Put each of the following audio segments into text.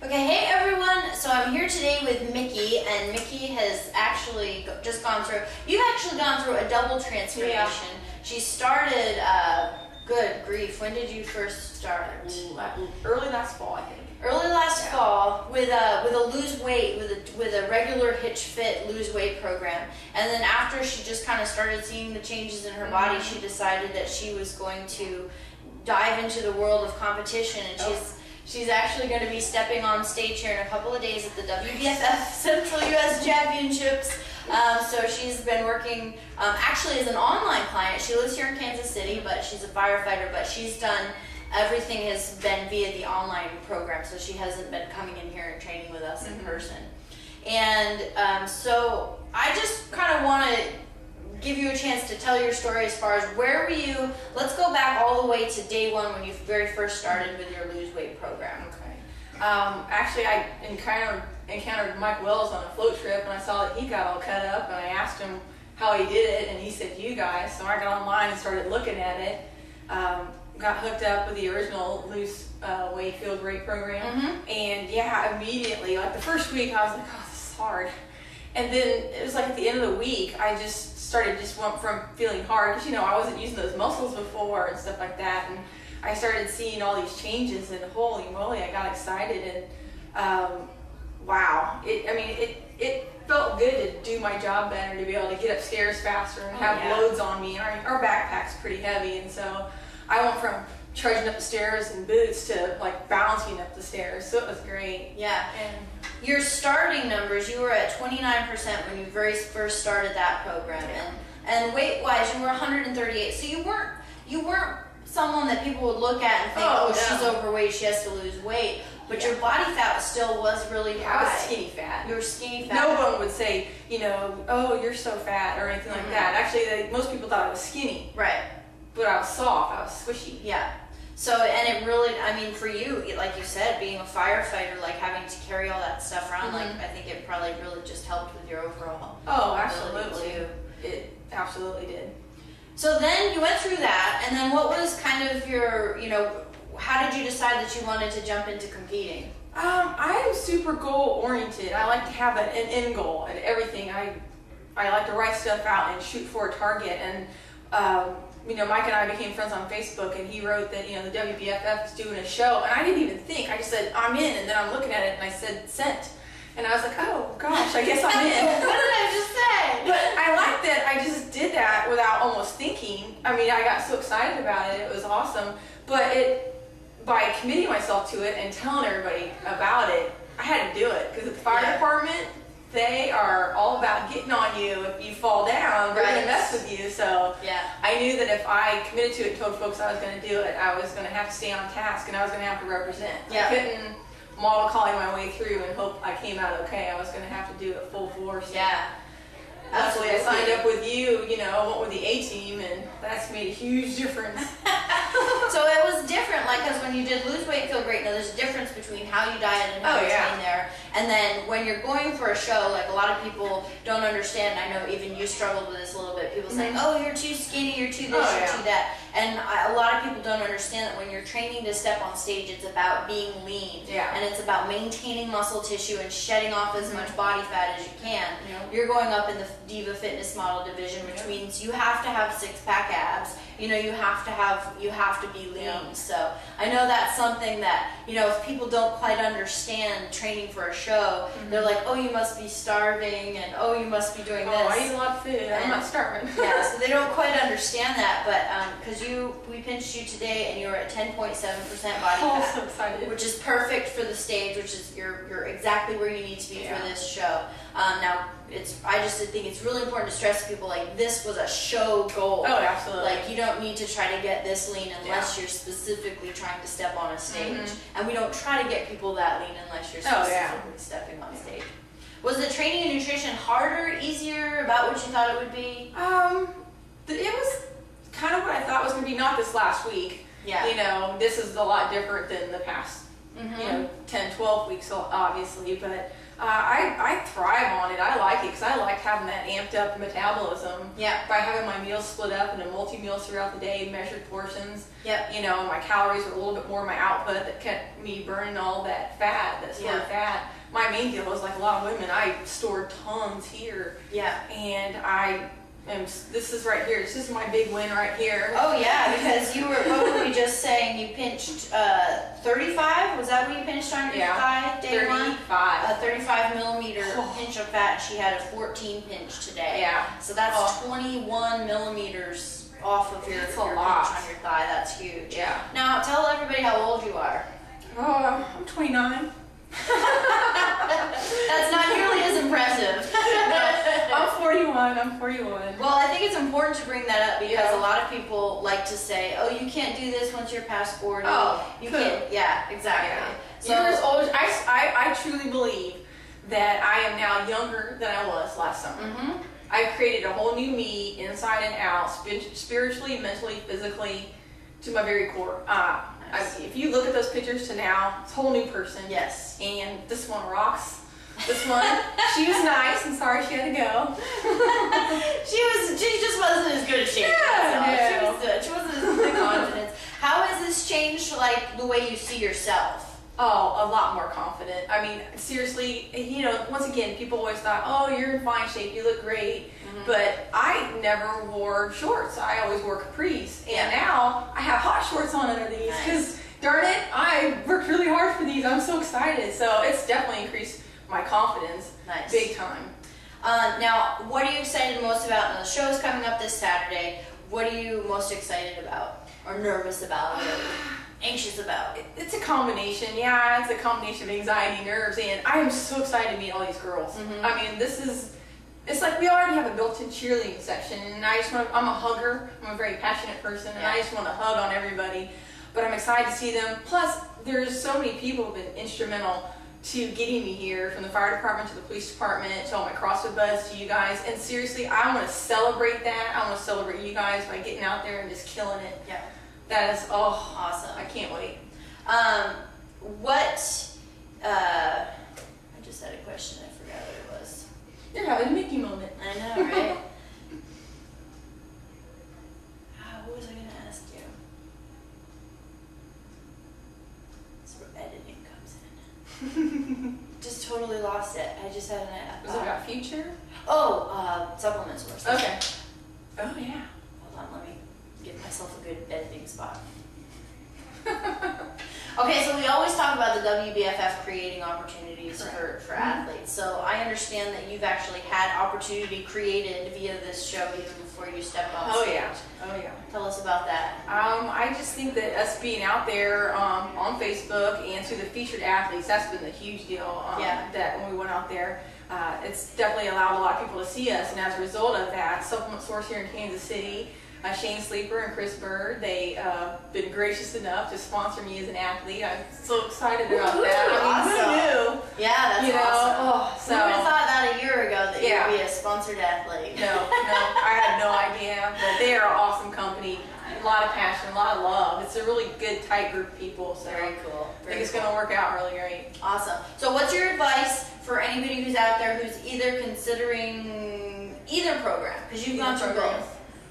Okay, hey everyone. So I'm here today with Mickey, and Mickey has actually just gone through. You've actually gone through a double transformation. Yeah. She started. Good grief! When did you first start? Early last fall, I think. Early last fall with a lose weight with a regular Hitch Fit lose weight program, and then after she just kind of started seeing the changes in her body, she decided that she was going to dive into the world of competition, and she's actually going to be stepping on stage here in a couple of days at the WBFF Central U.S. Championships. So she's been working actually as an online client. She lives here in Kansas City, but she's a firefighter. But she's done everything has been via the online program, so she hasn't been coming in here and training with us in person. And so I just kind of want to give you a chance to tell your story as far as where were you. Let's go back all the way to day one when you very first started with your lose weight program. Okay. Actually, I encountered Mike Wells on a float trip, and I saw that he got all cut up, and I asked him how he did it, and he said, "You guys." So I got online and started looking at it. Got hooked up with the original loose weight field rate program, and yeah, immediately, like the first week, I was like, "Oh, this is hard," and then it was like at the end of the week, I just went from feeling hard because I wasn't using those muscles before and stuff like that, and I started seeing all these changes, and holy moly, I got excited, and wow, it felt good to do my job better, to be able to get upstairs faster and have loads on me. Our backpack's pretty heavy, and so I went from trudging up the stairs in boots to like bouncing up the stairs, so it was great. Yeah. And your starting numbers, you were at 29% when you very first started that program, and weight-wise, you were 138. So you weren't someone that people would look at and think, she's overweight, she has to lose weight. But your body fat still was really high. I was skinny fat. You were skinny fat. No one would say, "Oh, you're so fat," or anything like that. Actually, most people thought I was skinny. Right. But I was soft. I was squishy. Yeah. So, and it really, for you, like you said, being a firefighter, like having to carry all that stuff around, like I think it probably really just helped with your overall. Oh, absolutely. It absolutely did. So then you went through that, and then what was kind of your, how did you decide that you wanted to jump into competing? I am super goal oriented. I like to have an end goal and everything. I like to write stuff out and shoot for a target, and Mike and I became friends on Facebook, and he wrote that the WBFF is doing a show, and I didn't even think. I just said I'm in, and then I'm looking at it and I said sent, and I was like, oh gosh, I guess I'm in. What did I just say? But I like that I just did that without almost thinking. I got so excited about it. It was awesome, but by committing myself to it and telling everybody about it, I had to do it, because at the fire department, they are all about getting on you. If you fall down, they're going to mess with you. So I knew that if I committed to it and told folks I was going to do it, I was going to have to stay on task, and I was going to have to represent. I couldn't model calling my way through and hope I came out okay. I was going to have to do it full force. Yeah. Luckily, I signed up with you, went with the A-team, and that's made a huge difference. So it was different, because when you did lose weight, feel great. Now there's a difference between how you diet and how you train there. And then when you're going for a show, like a lot of people don't understand. I know even you struggled with this a little bit. People saying, "Oh, you're too skinny, you're too this, you're too that." And a lot of people don't understand that when you're training to step on stage, it's about being lean. And it's about maintaining muscle tissue and shedding off as much body fat as you can. You're going up in the Diva Fitness Model division, which means you have to have six-pack abs. You have to be lean. So I know that's something that, if people don't quite understand training for a show, they're like, "Oh, you must be starving," and "Oh, you must be doing this." Oh, I eat a lot of food. I'm not starving. So they don't quite understand that, but because we pinched you today and you were at 10.7% body fat, so excited. which is perfect for the stage, which is you're exactly where you need to be for this show. Now I just think it's really important to stress to people, like, this was a show goal. Oh, absolutely. Like, you don't need to try to get this lean unless you're specifically trying to step on a stage. And we don't try to get people that lean unless you're specifically stepping on stage. Was the training and nutrition harder, easier, about what you thought it would be? It was kind of what I thought it was going to be, not this last week. This is a lot different than the past 10, 12 weeks, obviously, but I thrive on it. I like it because I like having that amped up metabolism. Yeah. By having my meals split up into multi-meals throughout the day, measured portions. Yep. You know, my calories are a little bit more my output that kept me burning all that fat, that stored fat. My main deal is like a lot of women, I store tons here. Yeah. And this is right here. This is my big win right here. Oh yeah, because you were, what were we just saying? You pinched 35? Was that what you pinched on your thigh day one? 35. A 35 millimeter pinch of fat. She had a 14 pinch today. Yeah. So that's 21 millimeters off of your pinch on your thigh. That's huge. Yeah. Now tell everybody how old you are. Oh, I'm 29. That's not nearly as impressive. I'm 41. I'm 41. Well, I think it's important to bring that up because a lot of people like to say, "Oh, you can't do this once you're past 40." Oh, you can't. Yeah, exactly. Yeah. So You're as old as I truly believe that I am now younger than I was last summer. Mm-hmm. I've created a whole new me, inside and out, spiritually, mentally, physically, to my very core. If you look at those pictures to now, it's a whole new person. Yes. And this one rocks. This one, she was nice. I'm sorry she had to go. She just wasn't as good as she No. She wasn't as the confidence. How has this changed, like, the way you see yourself? Oh, a lot more confident. I mean, seriously, you know, once again, people always thought, oh, you're in fine shape, you look great. Mm-hmm. But I never wore shorts. I always wore capris. And now I have hot shorts on under these because, darn it, I worked really hard for these. I'm so excited. So it's definitely increased my confidence big time. Now, what are you excited most about? Now, the show's coming up this Saturday. What are you most excited about or nervous about or anxious about? It's a combination. Yeah, it's a combination of anxiety, nerves, and I am so excited to meet all these girls. Mm-hmm. I mean, it's like we already have a built-in cheerleading section, and I'm a hugger. I'm a very passionate person, and I just want to hug on everybody. But I'm excited to see them. Plus, there's so many people who have been instrumental to getting me here, from the fire department to the police department to all my CrossFit buds to you guys. And seriously, I want to celebrate that. I want to celebrate you guys by getting out there and just killing it. Yeah. That is, awesome. I can't wait. I just had a question, I forgot what it was. You're having a Mickey moment. I know, right? What was I going to ask you? That's where editing comes in. Just totally lost it. I just had a Was it about future? Supplement source. Okay. Oh, yeah. Hold on, let me give myself a good editing spot. Okay, so we always talk about the WBFF creating opportunities for athletes. So I understand that you've actually had opportunity created via this show even before you stepped on stage. Oh yeah. Tell us about that. I just think that us being out there on Facebook and through the featured athletes, that's been a huge deal. That when we went out there, it's definitely allowed a lot of people to see us. And as a result of that, Supplement Source here in Kansas City, Shane Sleeper and Chris Bird, they been gracious enough to sponsor me as an athlete. I'm so excited about that. I mean, who knew? Yeah, that's awesome. So who would have thought that a year ago that you would be a sponsored athlete? No, I had no idea. But they are an awesome company. A lot of passion, a lot of love. It's a really good, tight group of people. So very cool. I think it's going to work out really great. Awesome. So what's your advice for anybody who's out there who's either considering either program? Because you've gone through both.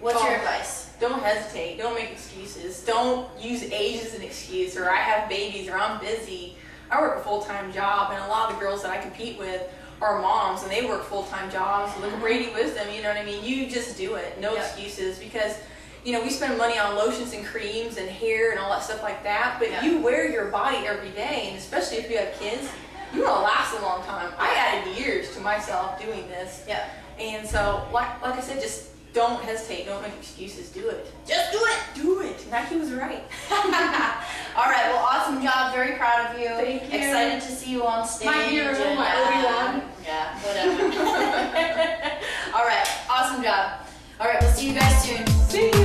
What's your advice? Don't hesitate. Don't make excuses. Don't use age as an excuse, or I have babies, or I'm busy. I work a full-time job, and a lot of the girls that I compete with are moms, and they work full-time jobs. Look at Brady Wisdom, you know what I mean? You just do it. No excuses, because we spend money on lotions and creams and hair and all that stuff like that, but you wear your body every day, and especially if you have kids, you want to last a long time. I added years to myself doing this. Yeah. And so, like I said, just don't hesitate. Don't make excuses. Do it. Just do it. Do it. Nike was right. All right. Well, awesome job. Very proud of you. Thank you. Excited to see you on stage. My hero, my Obi-Wan. Yeah, whatever. All right. Awesome job. All right. We'll see you guys soon. See you.